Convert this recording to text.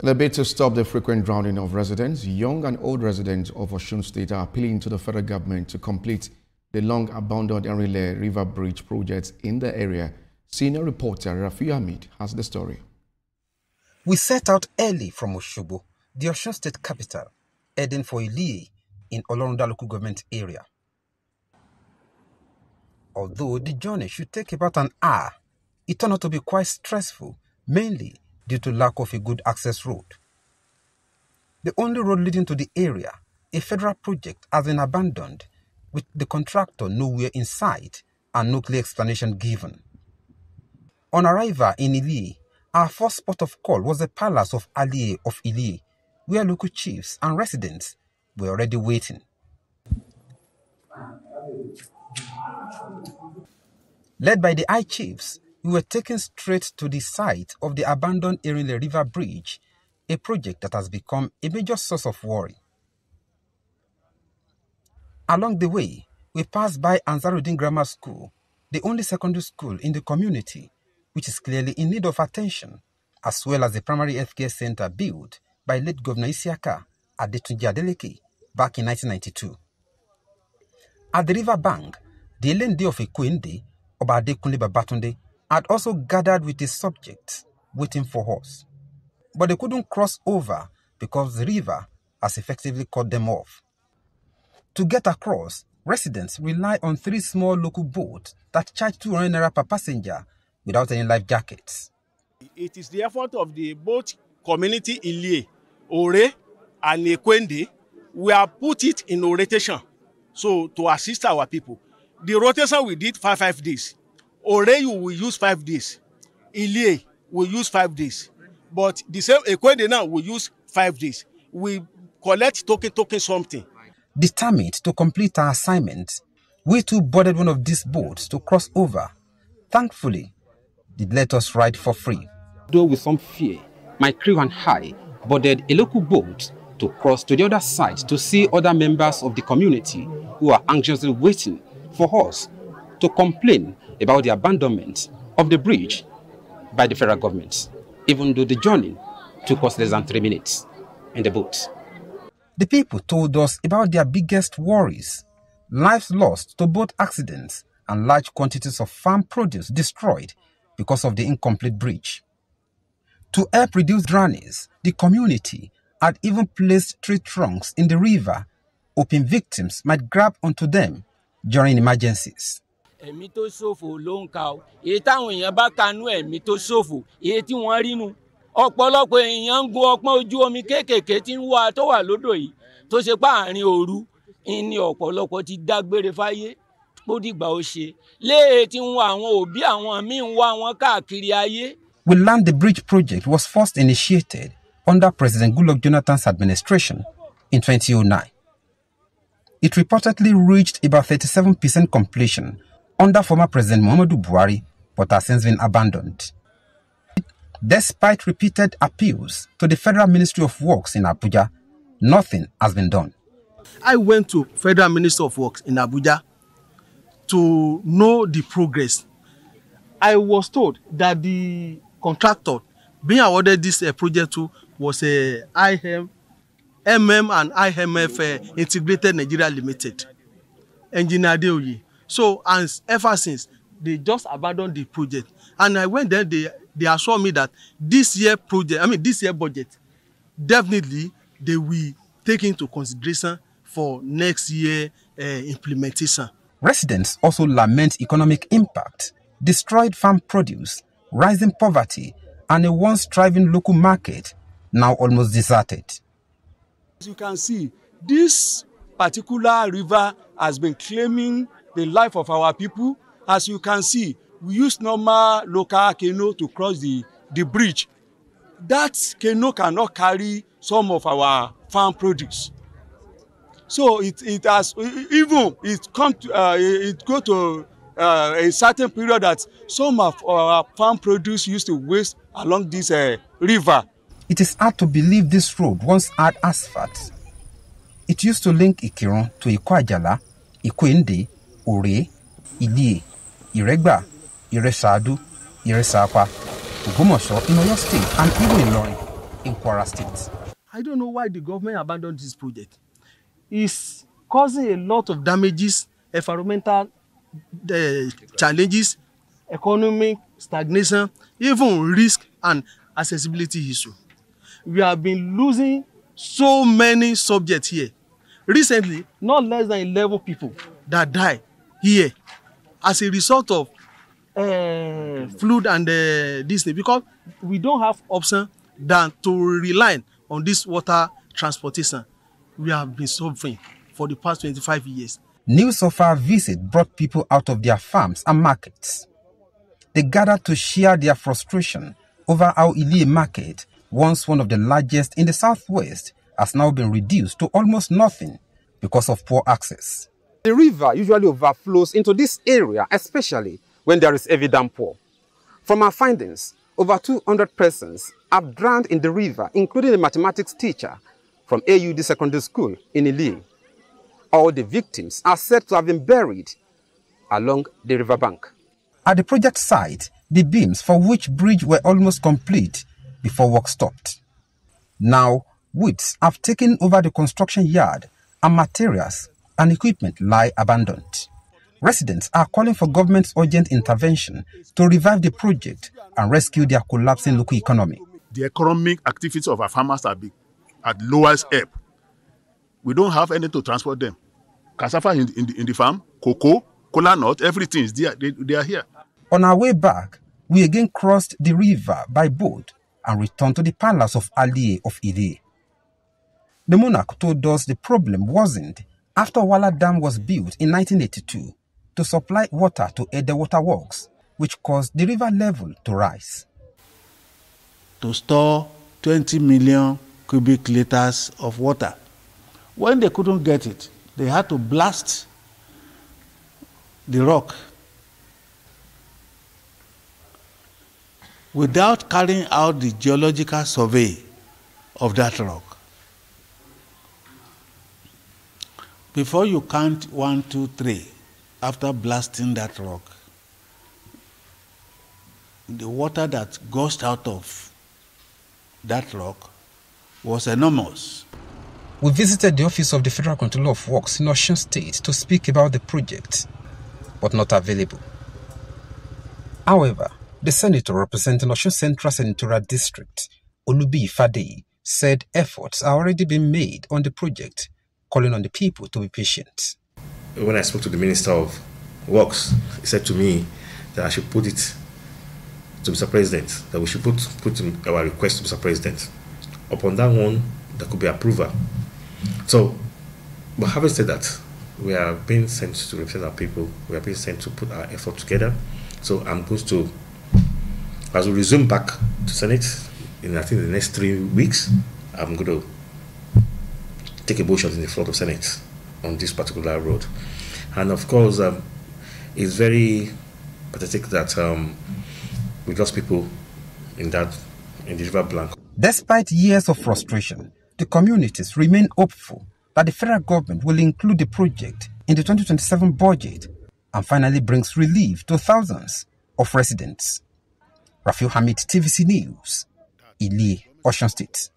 In a bid to stop the frequent drowning of residents, young and old residents of Osun State are appealing to the federal government to complete the long-abandoned Erinle River Bridge projects in the area. Senior reporter Rafi Hamid has the story. We set out early from Osogbo, the Osun State capital, heading for Erinle in Olorunda local government area. Although the journey should take about an hour, it turned out to be quite stressful, mainly due to lack of a good access road. The only road leading to the area, a federal project, has been abandoned, with the contractor nowhere in sight and no clear explanation given. On arrival in Erinle, our first spot of call was the palace of Aliye of Erinle, where local chiefs and residents were already waiting. Led by the high chiefs, we were taken straight to the site of the abandoned Erinle River Bridge, a project that has become a major source of worry. Along the way, we passed by Ansarudin Grammar School, the only secondary school in the community, which is clearly in need of attention, as well as the primary healthcare center built by late Governor Isiaka Adetunji Adeleke back in 1992. At the river bank, the Elende of Ekwende, Oba Adekunle Babatunde, had also gathered with his subjects, waiting for us. But they couldn't cross over because the river has effectively cut them off. To get across, residents rely on 3 small local boats that charge 200 naira per passenger without any life jackets. It is the effort of the boat community Erinle, Ore, and Ekwende. We have put it in a rotation, so to assist our people. The rotation we did 5 days. Ore you will use 5 days. Erinle will use 5 days. But the same Ekwende now will use 5 days. We collect token something. Determined to complete our assignment, we too boarded one of these boats to cross over. Thankfully, they let us ride for free. Though with some fear, my crew and I boarded a local boat to cross to the other side to see other members of the community who are anxiously waiting for us to complain about the abandonment of the bridge by the federal government, even though the journey took us less than 3 minutes in the boat. The people told us about their biggest worries: lives lost to boat accidents and large quantities of farm produce destroyed because of the incomplete bridge. To help reduce drownings, the community had even placed tree trunks in the river, hoping victims might grab onto them during emergencies. Ẹ̀mí tó ṣòfò ló ń ka o. Èyí táwọn èèyàn bá kanú ẹ̀mí tó ṣòfò, èyí tí wọ́n rí nu. Ọ̀pọ̀lọpọ̀ èèyàn ń gun ọpọ́n ojú omi kéékèèké tí ń wá tó wà lódò yìí tó ṣe pé àárín òru ni ọ̀pọ̀lọpọ̀ ti dágbére fáyé bó dìgbà ó ṣe. Léè tí ń wá àwọn òbí àwọn míì ń wá wọn káàkiri ayé. We learned the bridge project was first initiated under President Goodluck Jonathan's administration in 2009. It reportedly reached about 37% completion under former President Muhammadu Buhari, but has since been abandoned. Despite repeated appeals to the Federal Ministry of Works in Abuja, nothing has been done. I went to Federal Ministry of Works in Abuja to know the progress. I was told that the contractor being awarded this project to was a MM and IMF Integrated Nigeria Limited, Engineer Adeoye. So, and ever since, they just abandoned the project. And I went there, they assured me that this year budget, definitely they will take into consideration for next year implementation. Residents also lament economic impact, destroyed farm produce, rising poverty, and a once thriving local market now almost deserted. As you can see, this particular river has been claiming the life of our people. As you can see, we use normal local canoe to cross the bridge. That canoe cannot carry some of our farm produce. So it go to a certain period that some of our farm produce used to waste along this river. It is hard to believe this road once had asphalt. It used to link Ikiron to Ikwajala, Ikwende, Ore, Erinle, Iregba, Iresadu, Iresapa, Ogbomoso in Oyo State, and even Ilorin. in Kwara State. I don't know why the government abandoned this project. It's causing a lot of damages, environmental challenges, economic stagnation, even risk and accessibility issue. We have been losing so many subjects here. Recently, not less than 11 people that died here as a result of flood and this thing, because we don't have option than to rely on this water transportation. We have been suffering for the past 25 years. News of our visit brought people out of their farms and markets. They gathered to share their frustration over how Ilie Market, once one of the largest in the southwest, has now been reduced to almost nothing because of poor access. The river usually overflows into this area, especially when there is heavy downpour. From our findings, over 200 persons have drowned in the river, including a mathematics teacher from AUD Secondary School in Ilie. All the victims are said to have been buried along the riverbank. At the project site, the beams for which bridge were almost complete before work stopped. Now, weeds have taken over the construction yard and materials and equipment lie abandoned. Residents are calling for government's urgent intervention to revive the project and rescue their collapsing local economy. The economic activities of our farmers are at lowest ebb. We don't have anything to transport them. Cassava in the farm, cocoa, kola nut, everything is there. They are here. On our way back, we again crossed the river by boat and returned to the palace of Aliye of Ilie. The monarch told us the problem wasn't after Wala Dam was built in 1982 to supply water to Ede Water Works, which caused the river level to rise. To store 20 million cubic liters of water. When they couldn't get it, they had to blast the rock without carrying out the geological survey of that rock. Before you count 1, 2, 3, after blasting that rock, the water that gushed out of that rock was enormous. We visited the office of the Federal Controller of Works in Osun State to speak about the project, but not available. However, the senator representing Osun Central Senatorial District, Olubi Fadeyi, said efforts are already being made on the project, calling on the people to be patient. When I spoke to the Minister of Works, he said to me that I should put it to Mr. President, that we should put our request to Mr. President. Upon that one, there could be approval. So, but having said that, we are being sent to represent our people, we are being sent to put our effort together. So I'm going to, as we resume back to Senate, in I think the next 3 weeks, I'm going to take a motion in the floor of Senate on this particular road. And of course, it's very pathetic that we lost people in the River Blanc. Despite years of frustration, the communities remain hopeful that the federal government will include the project in the 2027 budget and finally brings relief to thousands of residents. Rafiu Hamid, TVC News, Ilie, Osun State.